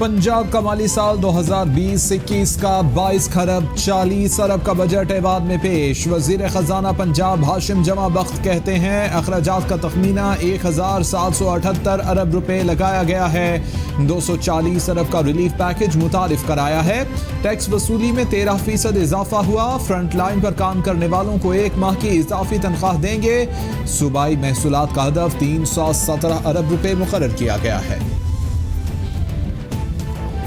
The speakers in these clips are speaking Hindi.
पंजाब का माली साल 2020-21 का 22 खरब 40 अरब का बजट ऐवान में पेश। वजीर खजाना पंजाब हाशिम जमा बख्त कहते हैं अखराजात का तखमीना 1778 अरब रुपए लगाया गया है। 240 अरब का रिलीफ पैकेज मुतारिफ कराया है। टैक्स वसूली में 13% इजाफा हुआ। फ्रंट लाइन पर काम करने वालों को 1 माह की इजाफी तनख्वाह देंगे। सूबाई महसूलात का हदफ 317 अरब रुपए मुकर्रर किया गया है।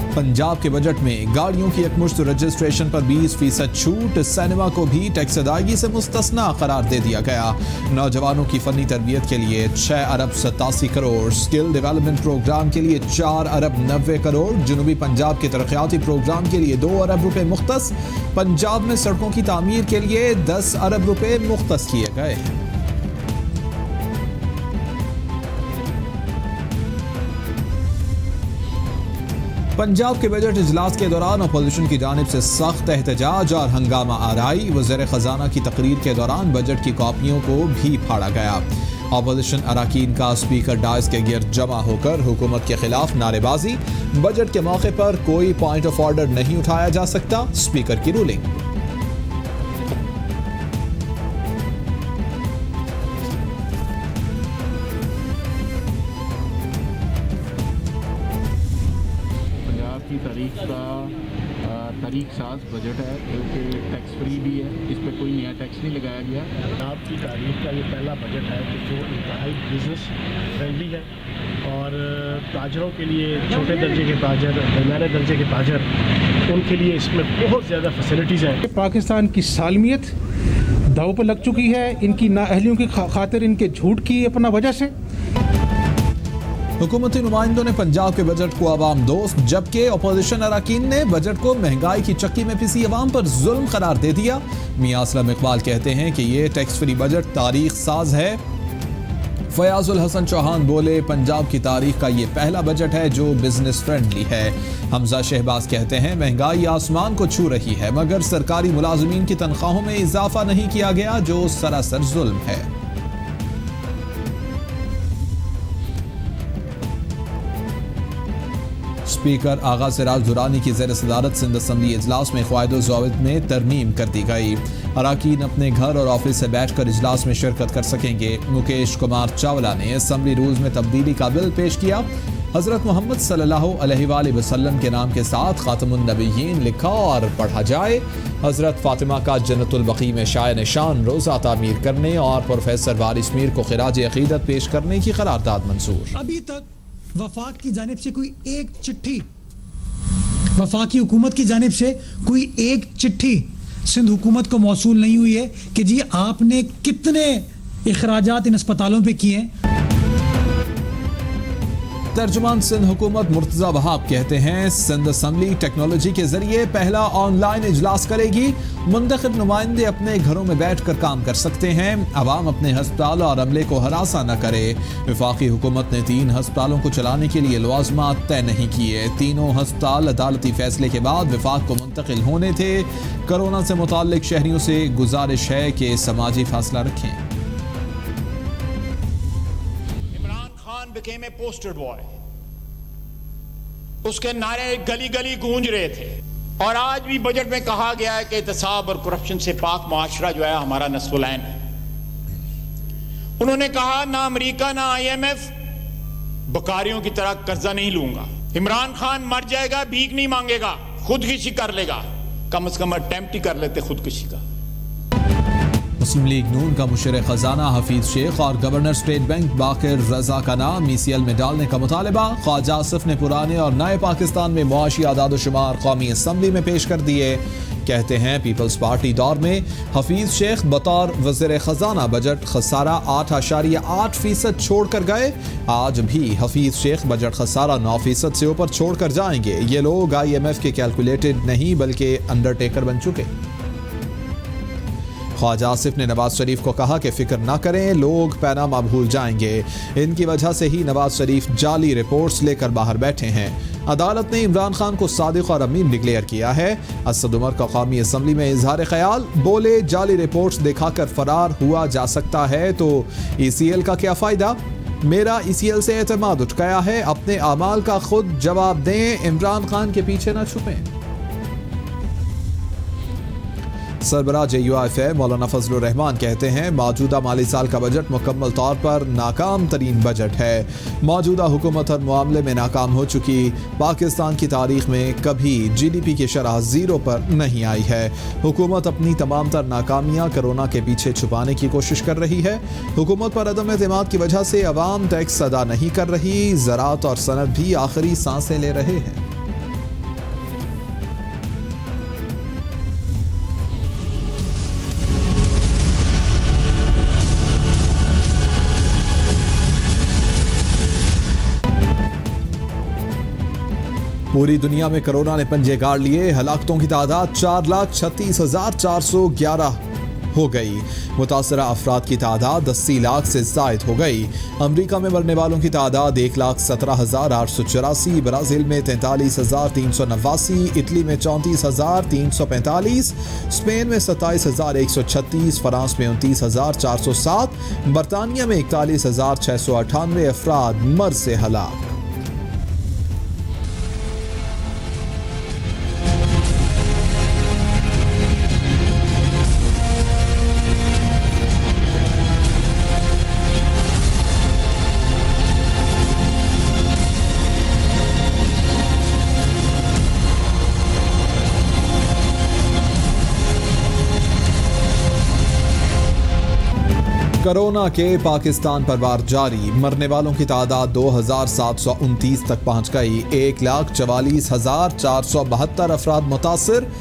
पंजाब के बजट में गाड़ियों की एकमुश्त रजिस्ट्रेशन पर 20% छूट। सिनेमा को भी टैक्स अदायगी से मुस्तस्ना करार दे दिया गया। नौजवानों की फनी तरबियत के लिए 6 अरब 87 करोड़। स्किल डेवलपमेंट प्रोग्राम के लिए 4 अरब 90 करोड़। जनूबी पंजाब के तरक्याती प्रोग्राम के लिए 2 अरब रुपए मुख्तस। पंजाब में सड़कों की तामीर के लिए 10 अरब रुपए मुख्तस किए गए। पंजाब के बजट इजलास के दौरान अपोजिशन की जानिब से सख्त एहतजाज और हंगामा आराई। वज़ीर खजाना की तकरीर के दौरान बजट की कॉपियों को भी फाड़ा गया। अपोजिशन अरकान का स्पीकर डायस के गिर्द जमा होकर हुकूमत के खिलाफ नारेबाजी। बजट के मौके पर कोई पॉइंट ऑफ ऑर्डर नहीं उठाया जा सकता, स्पीकर की रूलिंग। की तारीख साज बजट है क्योंकि टैक्स फ्री भी है, इस पर कोई नया टैक्स नहीं लगाया गया। पंजाब की तारीख का ये पहला बजट है कि जो इंतहाई बिजनेस फ्रेंडली है और ताजरों के लिए, छोटे दर्जे के ताजर, दरमियाने दर्जे के ताजर, उनके लिए इसमें बहुत ज़्यादा फैसिलिटीज़ हैं। पाकिस्तान की सालमियत दाव पर लग चुकी है इनकी नाअहलियों की खातिर, इनके झूठ की अपना वजह से। हुकूमती नुमाइंदों ने पंजाब के बजट को अवाम दोस्त, जबकि अपोजिशन अरकान ने बजट को महंगाई की चक्की में पिसी अवाम पर जुल्म करार दे दिया। मियां असलम इकबाल कहते हैं कि ये टैक्स फ्री बजट तारीख साज है। फयाजुल हसन चौहान बोले पंजाब की तारीख का ये पहला बजट है जो बिजनेस फ्रेंडली है। हमजा शहबाज कहते हैं महंगाई आसमान को छू रही है मगर सरकारी मुलाजमीन की तनख्वाहों में इजाफा नहीं किया गया जो सरासर जुल्म है। स्पीकर आगा सिराज दुरानी की ज़ेर सदारत सिंध असम्बली इजलास में क़वायद ज़वाबित में तरमीम कर दी गई। अरकान अपने घर और ऑफिस से बैठकर इजलास में शिरकत कर सकेंगे। मुकेश कुमार चावला ने असम्बली रूल्स में तब्दीली का बिल पेश किया। हज़रत मोहम्मद सल्लल्लाहु अलैहि वसल्लम के नाम के साथ खातमुन नबिय्यीन लिखा और पढ़ा जाए। हज़रत फातिमा का जन्नतुल बक़ी में शाय निशान रोज़ा तामीर करने और प्रोफेसर वारिस मीर को खिराज अक़ीदत पेश करने की करारदाद मंजूर। अभी तक वफाक की जानिब से कोई एक चिट्ठी, वफाकी हुकूमत की जानिब से कोई एक चिट्ठी सिंध हुकूमत को मौसूल नहीं हुई है कि जी आपने कितने इखराजात इन अस्पतालों पे किए हैं। तर्जुमान सिंध हुकूमत मुर्तज़ा वहाब कहते हैं सिंध असम्बली टेक्नोलॉजी के जरिए पहला ऑनलाइन इजलास करेगी। मुंतखब नुमाइंदे अपने घरों में बैठ कर काम कर सकते हैं। अवाम अपने हस्पताल और अमले को हरासा न करे। वफाकी हुकूमत ने 3 हस्पतालों को चलाने के लिए लवाजमात तय नहीं किए। तीनों हस्पताल अदालती फैसले के बाद वफाक को मुंतकिल होने थे। कोरोना से मुताल्लिक शहरियों से गुजारिश है कि समाजी फासला रखें। became a poster boy. उसके नारे गली गली गूंज रहे थे और आज भी बजट में कहा गया है कि एहतसाब और करप्शन से पाक माशरा जो है हमारा नस्ल-ए-आइन है। उन्होंने कहा ना अमेरिका ना IMF बकारियों की तरह कर्जा नहीं लूंगा। इमरान खान मर जाएगा, भीख नहीं मांगेगा, खुदकुशी कर लेगा। कम से कम अटेम्प्ट ही कर लेते खुदकुशी का। मुस्लिम लीग नून का मुशीर खजाना हफीज शेख और गवर्नर स्टेट बैंक बाकिर रजा का नाम ECL में डालने का मुतालबा। ख्वाजा आसिफ ने पुराने और नए पाकिस्तान में मुआशी आदाद-ओ-शुमार कौमी असम्बली में पेश कर दिए। कहते हैं पीपल्स पार्टी दौर में हफीज शेख बतौर वज़ीर खजाना बजट खसारा 8.8% छोड़ कर गए। आज भी हफीज शेख बजट खसारा 9% से ऊपर छोड़ कर जाएंगे। ये लोग IMF के कैलकुलेटेड नहीं बल्कि अंडरटेकर बन चुके। ख्वाजा आसिफ ने नवाज शरीफ को कहा कि फिक्र ना करें, लोग पैनामा भूल जाएंगे। इनकी वजह से ही नवाज शरीफ जाली रिपोर्ट्स लेकर बाहर बैठे हैं। अदालत ने इमरान खान को सादिक और अमीन डिक्लेयर किया है। असद उमर का कौमी असम्बली में इजहार ख्याल, बोले जाली रिपोर्ट्स दिखाकर फरार हुआ जा सकता है तो ECL का क्या फ़ायदा। मेरा ECL से एतमाद उठ गया है, अपने अमाल का खुद जवाब दें, इमरान खान के पीछे न छुपें। सरबराह JUIF मौलाना फजलुर रहमान कहते हैं मौजूदा माली साल का बजट मुकम्मल तौर पर नाकाम तरीन बजट है। मौजूदा हुकूमत हर मामले में नाकाम हो चुकी। पाकिस्तान की तारीख में कभी GDP की शरह 0 पर नहीं आई है। हुकूमत अपनी तमाम तर नाकामियाँ कोरोना के पीछे छुपाने की कोशिश कर रही है। हुकूमत पर अदम एतमाद की वजह से अवाम टैक्स अदा नहीं कर रही। ज़राअत और सनत भी आखिरी सांसें ले रहे हैं। पूरी दुनिया में कोरोना ने पंजे गाड़ लिए। हलाकतों की तादाद 4,36,411 हो गई। मुतासरा अफराद की तादाद 80 लाख से ज़ायद हो गई। अमरीका में मरने वालों की तादाद 1,17,884, ब्राज़ील में 43,389, इटली में 34,345, स्पेन में 27,136, फ्रांस में 29,407, बरतानिया में 41,698 अफराद मर्ज से हलाक। कोरोना के पाकिस्तान पर वार जारी। मरने वालों की तादाद 2,729 तक पहुंच गई। 1,44,472 अफराद मुतासिर।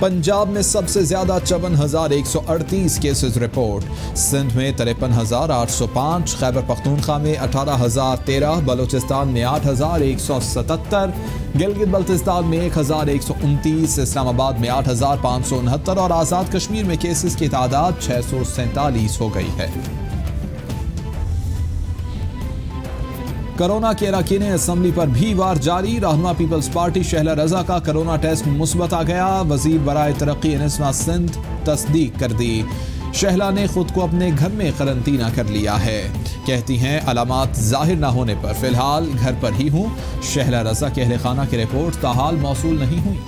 पंजाब में सबसे ज्यादा 54,138 केसेस रिपोर्ट। सिंध में 53,805, खैबर पख्तूनख्वा में 18,013, बलूचिस्तान में 8,177, गिलगित बल्तिस्तान में 1,129, इस्लामाबाद में 8,569 और आज़ाद कश्मीर में केसेस की तादाद 647 हो गई है। कोरोना के अरकान असम्बली पर भी वार जारी। रहनुमा पीपल्स पार्टी शहला रजा का कोरोना टेस्ट मुस्बत आ गया। वजीर बराए तरक्की निस्मा सिंध तस्दीक कर दी। शहला ने खुद को अपने घर में करंतना कर लिया है। कहती हैं अलामात जाहिर न होने पर फिलहाल घर पर ही हूँ। शहला रजा के अहले खाना की रिपोर्ट ताहाल मौसूल नहीं हुई।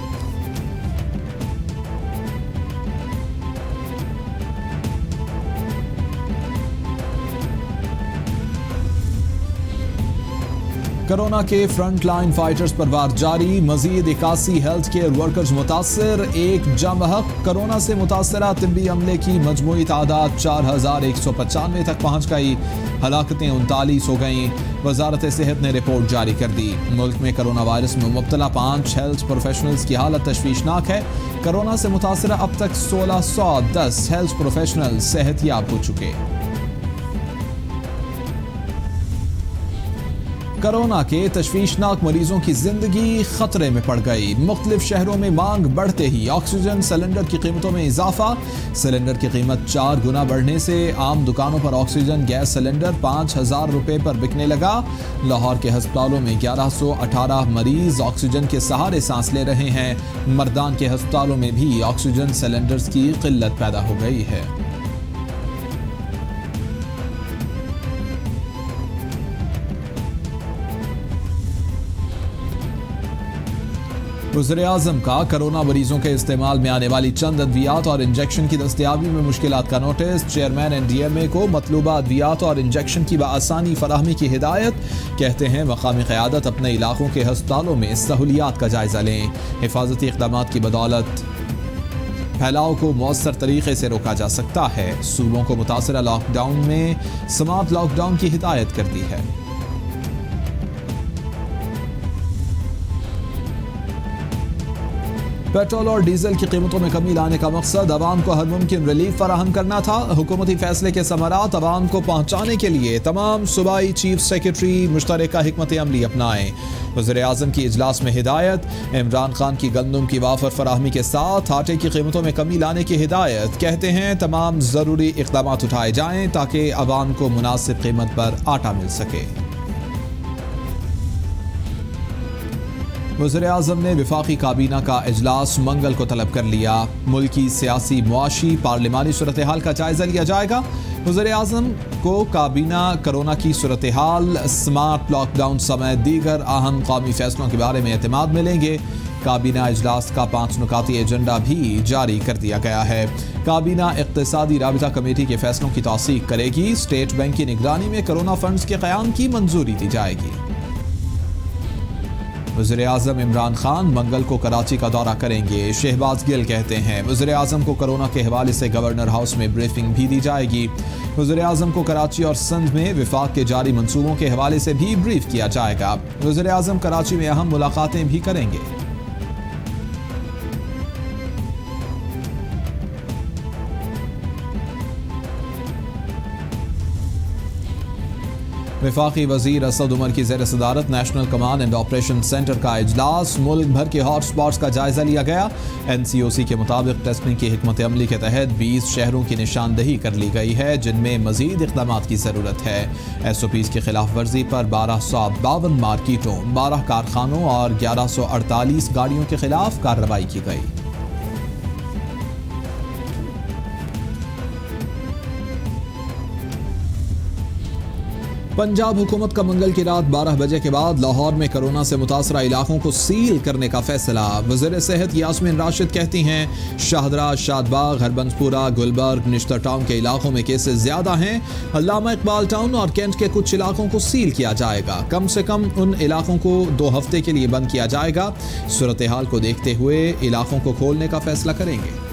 कोरोना के फ्रंट लाइन फाइटर्स पर वार जारी। मजीद 81 हेल्थ केयर वर्कर्स मुतासर। एक जमहक कोरोना से मुतासरा तिब्बी अमले की मजमूई तादाद 4,195 तक पहुंच गई। हलाकतें 39 हो गईं। वजारत सेहत ने रिपोर्ट जारी कर दी। मुल्क में कोरोना वायरस में मुब्तला 5 हेल्थ प्रोफेशनल्स की हालत तशवीशनाक है। कोरोना से मुतासरा अब तक 1,610 हेल्थ प्रोफेशनल सेहतयाब हो चुके। कोरोना के तशवीशनाक मरीजों की जिंदगी खतरे में पड़ गई। मुख्तलिफ शहरों में मांग बढ़ते ही ऑक्सीजन सिलेंडर की कीमतों में इजाफा। सिलेंडर की कीमत 4 गुना बढ़ने से आम दुकानों पर ऑक्सीजन गैस सिलेंडर 5,000 रुपए पर बिकने लगा। लाहौर के अस्पतालों में 1,118 मरीज ऑक्सीजन के सहारे सांस ले रहे हैं। मर्दान के अस्पतालों में भी ऑक्सीजन सिलेंडर्स की किल्लत पैदा हो गई है। वज़ीर-ए-आज़म का कोरोना मरीजों के इस्तेमाल में आने वाली चंद अद्वियात और इंजेक्शन की दस्तयाबी में मुश्किलात का नोटिस। चेयरमैन NDMA को मतलूबा अद्वियात और इंजेक्शन की बआसानी फराहमी की हिदायत। कहते हैं मकामी क़यादत अपने इलाकों के अस्पतालों में सहूलियात का जायजा लें। हिफाजती इक़दामात की बदौलत फैलाव को मौसर तरीके से रोका जा सकता है। सूबों को मुतासरा लॉकडाउन में समाप्त लॉकडाउन की हिदायत कर दी है। पेट्रोल और डीजल की कीमतों में कमी लाने का मकसद अवाम को हर मुमकिन रिलीफ फराहम करना था। हुकूमती फैसले के समारात अवाम को पहुँचाने के लिए तमाम सूबाई चीफ सेक्रेटरी मुश्तरका हिकमत अमली अपनाएं। वज़ीर-ए-आज़म की इजलास में हिदायत। इमरान खान की गंदम की वाफर फराहमी के साथ आटे की कीमतों में कमी लाने की हिदायत। कहते हैं तमाम ज़रूरी इक़दाम उठाए जाएँ ताकि अवाम को मुनासिब कीमत पर आटा मिल सके। वज़ीर-ए-आज़म ने वफाकी काबीना का इजलास मंगल को तलब कर लिया। मुल्क की सियासी मुआशी पार्लिमानी सूरत हाल का जायजा लिया जाएगा। वज़ीर-ए-आज़म को काबीना कोरोना की सूरत हाल, स्मार्ट लॉकडाउन समेत दीगर अहम कौमी फैसलों के बारे में एतमाद मिलेंगे। काबीना इजलास का 5 नुकाती एजेंडा भी जारी कर दिया गया है। काबीना इक़्तिसादी राबिता कमेटी के फैसलों की तौसीक करेगी। स्टेट बैंक की निगरानी में कोरोना फंड्स के क़याम की मंजूरी दी जाएगी। वज़ीर-ए-आज़म इमरान खान मंगल को कराची का दौरा करेंगे। शहबाज गिल कहते हैं वज़ीर-ए-आज़म को कोरोना के हवाले से गवर्नर हाउस में ब्रीफिंग भी दी जाएगी। वज़ीर-ए-आज़म को कराची और सिंध में विफाक के जारी मंसूबों के हवाले से भी ब्रीफ किया जाएगा। वज़ीर-ए-आज़म कराची में अहम मुलाकातें भी करेंगे। वफाकी वज़ीर असद उमर की ज़ेर सदारत national command and operation centre का इजलास, मुल्क भर के हॉट स्पॉट्स का जायजा लिया गया। NCOC के मुताबिक टेस्टिंग की हिकमत अमली के तहत 20 शहरों की निशानदही कर ली गई है जिनमें मजीद इक़दामात की ज़रूरत है। SOPs की खिलाफ वर्जी पर 1252 मार्केटों, 12 कारखानों और 1148 गाड़ियों के खिलाफ कार्रवाई की गई। पंजाब हुकूमत का मंगल की रात 12 बजे के बाद लाहौर में कोरोना से मुतासरा इलाकों को सील करने का फैसला। वज़ीर सेहत यास्मीन राशिद कहती हैं शाहदरा, शादबाग, हरबंसपुरा, गुलबर्ग, निश्तर टाउन के इलाकों में केसेस ज़्यादा हैं। अल्लामा इकबाल टाउन और कैंट के कुछ इलाकों को सील किया जाएगा। कम से कम उन इलाकों को 2 हफ्ते के लिए बंद किया जाएगा। सूरत हाल को देखते हुए इलाकों को खोलने का फैसला करेंगे।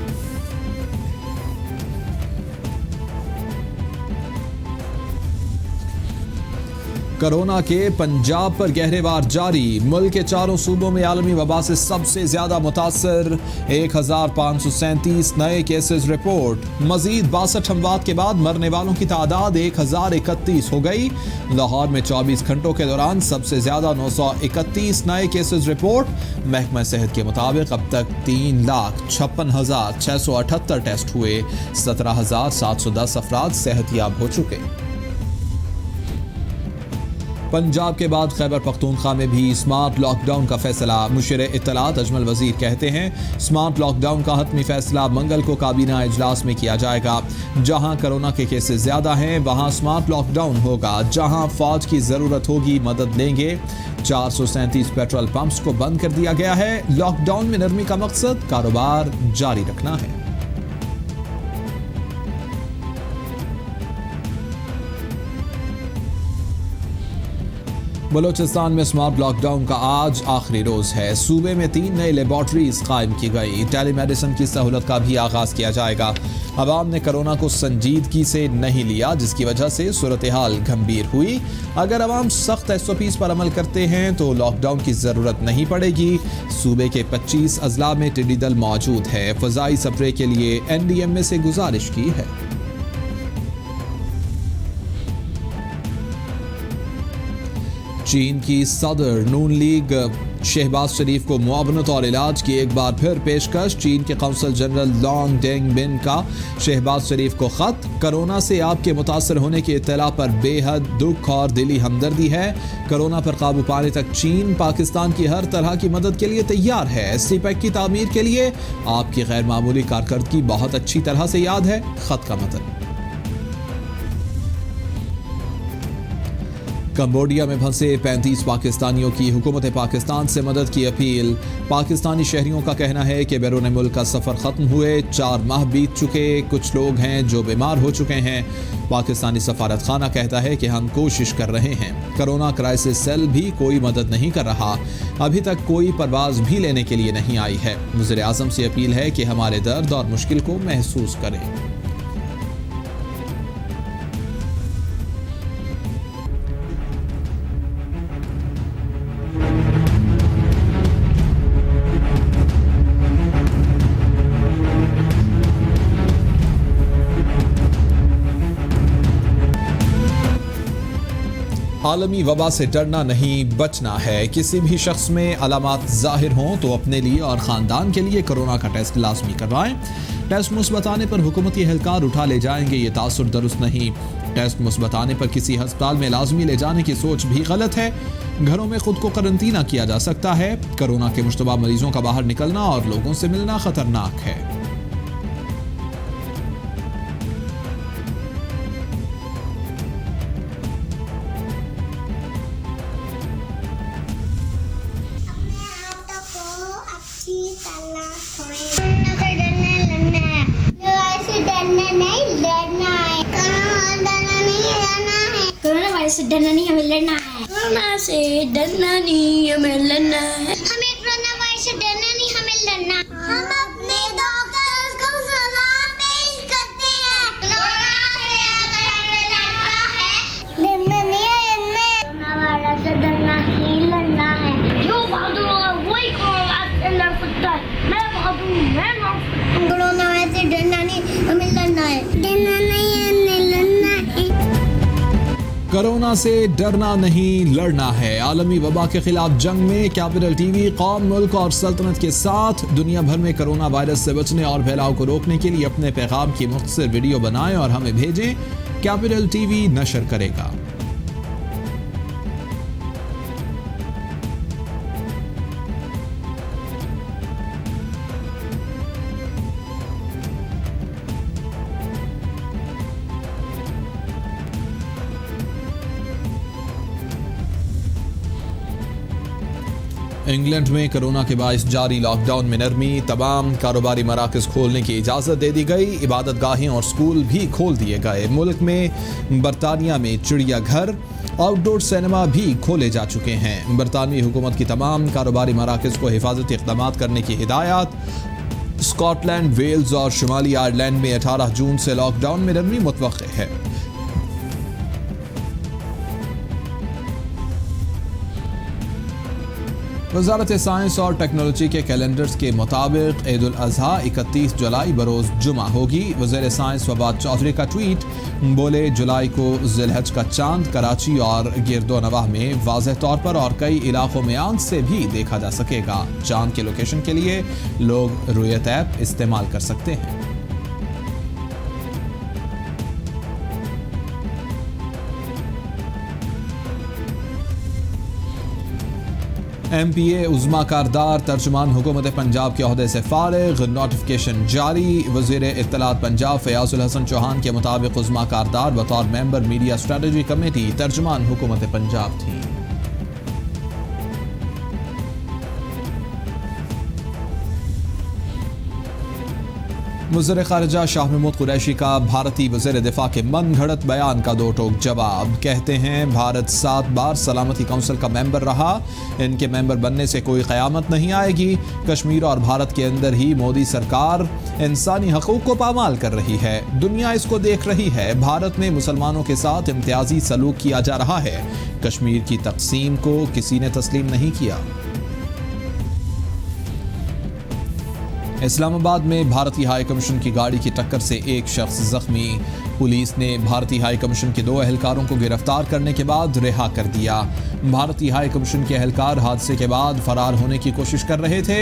कोरोना के पंजाब पर गहरे वार जारी। मुल्क के 4 सूबों में आलमी वबा से सबसे ज्यादा मुतासर, 1537 नए केसेस रिपोर्ट। मजीद 62 अमवात के बाद मरने वालों की तादाद 1031 हो गई। लाहौर में 24 घंटों के दौरान सबसे ज्यादा 931 नए केसेस रिपोर्ट। महकमा सेहत के मुताबिक अब तक 3,56,678 टेस्ट हुए। 17,710 अफराद सेहतयाब हो चुके। पंजाब के बाद खैबर पख्तूनख्वा में भी स्मार्ट लॉकडाउन का फैसला। मुशीर इत्तलात अजमल वजीर कहते हैं स्मार्ट लॉकडाउन का हतमी फैसला मंगल को काबीना इजलास में किया जाएगा। जहां कोरोना के केसेस ज्यादा हैं वहां स्मार्ट लॉकडाउन होगा। जहां फौज की जरूरत होगी मदद लेंगे। 437 पेट्रोल पंप्स को बंद कर दिया गया है। लॉकडाउन में नरमी का मकसद कारोबार जारी रखना है। बलोचिस्तान में स्मार्ट लॉकडाउन का आज आखिरी रोज है। सूबे में 3 नई लेबॉर्ट्रीज कायम की गई। टेलीमेडिसिन की सहूलत का भी आगाज किया जाएगा। अवाम ने कोरोना को संजीदगी से नहीं लिया जिसकी वजह से सूरत हाल गंभीर हुई। अगर अवाम सख्त SOPs पर अमल करते हैं तो लॉकडाउन की जरूरत नहीं पड़ेगी। सूबे के 25 अजला में टिड्डी दल मौजूद है। फजाई स्प्रे के लिए NDMA से गुजारिश की है। चीन की सदर नून लीग शहबाज शरीफ को मुआवनत और इलाज की एक बार फिर पेशकश। चीन के कौंसल जनरल लॉन्ग डेंग बिन का शहबाज शरीफ को खत। कोरोना से आपके मुतासर होने की इत्तला पर बेहद दुख और दिली हमदर्दी है। कोरोना पर काबू पाने तक चीन पाकिस्तान की हर तरह की मदद के लिए तैयार है। CPEC की तामीर के लिए आपकी गैर मामूली कारकर्दगी बहुत अच्छी तरह से याद है। खत का मतलब कंबोडिया में फंसे 35 पाकिस्तानियों की हुकूमत पाकिस्तान से मदद की अपील। पाकिस्तानी शहरियों का कहना है कि बैरून मुल्क का सफ़र ख़त्म हुए 4 माह बीत चुके। कुछ लोग हैं जो बीमार हो चुके हैं। पाकिस्तानी सफारत खाना कहता है कि हम कोशिश कर रहे हैं। कोरोना क्राइसिस सेल भी कोई मदद नहीं कर रहा। अभी तक कोई परवाज़ भी लेने के लिए नहीं आई है। वज़ीर आज़म से अपील है कि हमारे दर्द और मुश्किल को महसूस करें। आलमी वबा से डरना नहीं बचना है। किसी भी शख्स में अलामात जाहिर हों तो अपने लिए और ख़ानदान के लिए कोरोना का टेस्ट लाजमी करवाएं। टेस्ट मुस्बत आने पर हुकूमती एहलकार उठा ले जाएंगे, ये तासुर दुरुस्त नहीं। टेस्ट मुस्बत आने पर किसी अस्पताल में लाजमी ले जाने की सोच भी गलत है। घरों में खुद को करंतना किया जा सकता है। कोरोना के मुश्तबा मरीजों का बाहर निकलना और लोगों से मिलना खतरनाक है। वायरस से डरना नहीं, हमें लड़ना है। कोरोना से डरना नहीं, हमें लड़ना है। हमें कोरोना वायरस से डरना नहीं, हमें लड़ना। हम अपने डॉक्टर्स को सलाह पेश करते हैं। कोरोना से अगर हमें लड़ना है, डरना नहीं है, हमें कोरोना वायरस से डरना ही लड़ना है। जो बहादुर होगा वही कोरोना से लड़ सकता है। मैं बहादुर हूँ, मैं लड़ सकता हूँ। कोरोना वायरस से डरना नहीं, हमें लड़ना है। डरना नहीं है, हमें लड़ना है। कोरोना से डरना नहीं लड़ना है। आलमी वबा के खिलाफ जंग में कैपिटल टीवी कौम, मुल्क और सल्तनत के साथ दुनिया भर में कोरोना वायरस से बचने और फैलाव को रोकने के लिए अपने पैगाम की मुख्तसर वीडियो बनाएं और हमें भेजें। कैपिटल टीवी नशर करेगा। इंग्लैंड में कोरोना के बायस जारी लॉकडाउन में नरमी, तमाम कारोबारी मराकज़ खोलने की इजाज़त दे दी गई। इबादत गाहें और स्कूल भी खोल दिए गए। मुल्क में बरतानिया में चिड़ियाघर, आउटडोर सिनेमा भी खोले जा चुके हैं। बरतानवी हुकूमत की तमाम कारोबारी मराकज़ को हिफाजती इक़दाम करने की हिदायत। स्कॉटलैंड, वेल्स और शुमाली आयरलैंड में 18 जून से लॉकडाउन में नरमी मुतवक्किल है। वज़ारत साइंस और टेक्नोलॉजी के कैलेंडर्स के मुताबिक ईद उल अज़हा 31 जुलाई बरोज़ जुमा होगी। वज़ीर साइंस फवाद चौधरी का ट्वीट, बोले जुलाई को ज़िलहज का चांद कराची और गिरदो नवाह में वाज़ेह तौर पर और कई इलाकों में आंख से भी देखा जा सकेगा। चांद के लोकेशन के लिए लोग रुयत ऐप इस्तेमाल कर सकते हैं। MPA उज़्मा कारदार तर्जुमान हुकूमत पंजाब के ओहदे से फारिग, नोटिफिकेशन जारी। वज़ीर इत्तलात पंजाब फयाजुल हसन चौहान के मुताबिक उज़्मा कारदार बतौर मेंबर मीडिया स्ट्रेटजी कमेटी तर्जुमान हुकूमत पंजाब थी। वज़ीर ख़ारिजा शाह महमूद कुरैशी का भारतीय वज़ीर दिफा के मन घड़त बयान का दो टोक जवाब। कहते हैं भारत 7 बार सलामती काउंसिल का मेंबर रहा, इनके मेंबर बनने से कोई क़यामत नहीं आएगी। कश्मीर और भारत के अंदर ही मोदी सरकार इंसानी हकूक़ को पामाल कर रही है। दुनिया इसको देख रही है। भारत में मुसलमानों के साथ इम्तियाजी सलूक किया जा रहा है। कश्मीर की तक़सीम को किसी ने तस्लीम नहीं किया। इस्लामाबाद में भारतीय हाई कमीशन की गाड़ी की टक्कर से एक शख्स जख्मी। पुलिस ने भारतीय हाई कमीशन के 2 एहलकारों को गिरफ्तार करने के बाद रिहा कर दिया। भारतीय हाई कमीशन के एहलकार हादसे के बाद फरार होने की कोशिश कर रहे थे।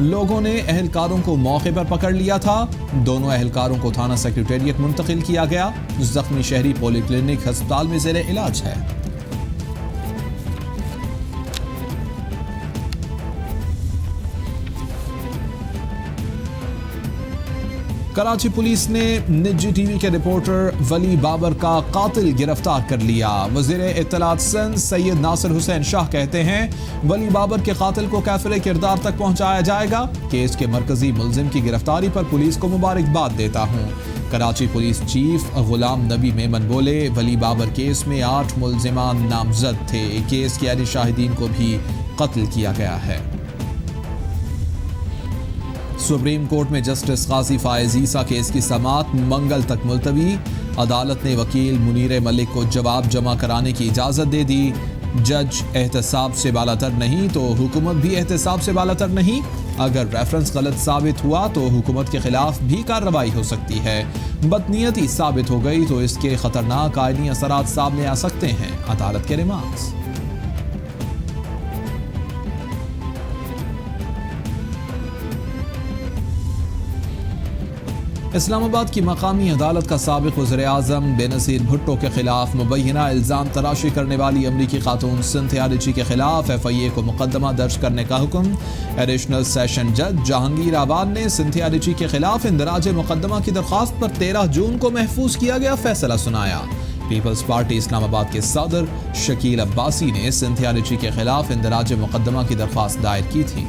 लोगों ने एहलकारों को मौके पर पकड़ लिया था। दोनों एहलकारों को थाना सेक्रेटेरिएट मुंतकिल किया गया। जख्मी शहरी पॉलीक्लिनिक अस्पताल में ज़ेरे इलाज है। कराची पुलिस ने निजी टीवी के रिपोर्टर वली बाबर का कातिल गिरफ्तार कर लिया। वज़ीर इत्तलात सिंध सैयद नासिर हुसैन शाह कहते हैं वली बाबर के कातिल को कैफिर किरदार तक पहुंचाया जाएगा। केस के मरकजी मुलजिम की गिरफ्तारी पर पुलिस को मुबारकबाद देता हूं। कराची पुलिस चीफ गुलाम नबी मेमन बोले, वली बाबर केस में 8 मुलजिमान नामजद थे। केस के यानी शाहिदीन को भी कत्ल किया गया है। सुप्रीम कोर्ट में जस्टिस काजी फायज ईसा केस की समाअत मंगल तक मुलतवी। अदालत ने वकील मुनीर मलिक को जवाब जमा कराने की इजाज़त दे दी। जज एहतसाब से बालातर नहीं तो हुकूमत भी एहतसाब से बालातर नहीं। अगर रेफरेंस गलत साबित हुआ तो हुकूमत के खिलाफ भी कार्रवाई हो सकती है। बदनीयती साबित हो गई तो इसके खतरनाक आईनी असरात सामने आ सकते हैं। अदालत के रिमार्क्स। इस्लामाबाद की मकामी अदालत का साबिक वज़ीर आज़म बेनज़ीर भुट्टो के खिलाफ मुबैना इल्ज़ाम तराशी करने वाली अमरीकी खातून सिंथिया रिची के खिलाफ FIA को मुकदमा दर्ज करने का हुक्म। एडिशनल सेशन जज जहांगीर आबाद ने सिंथिया रिची के खिलाफ इंदराज मुकदमा की दरख्वास्त पर 13 जून को महफूज किया गया फैसला सुनाया। पीपल्स पार्टी इस्लामाबाद के सदर शकील अब्बासी ने सिंथिया रिची के खिलाफ इंदराज मुकदमा की दरख्वास्त दायर की थी।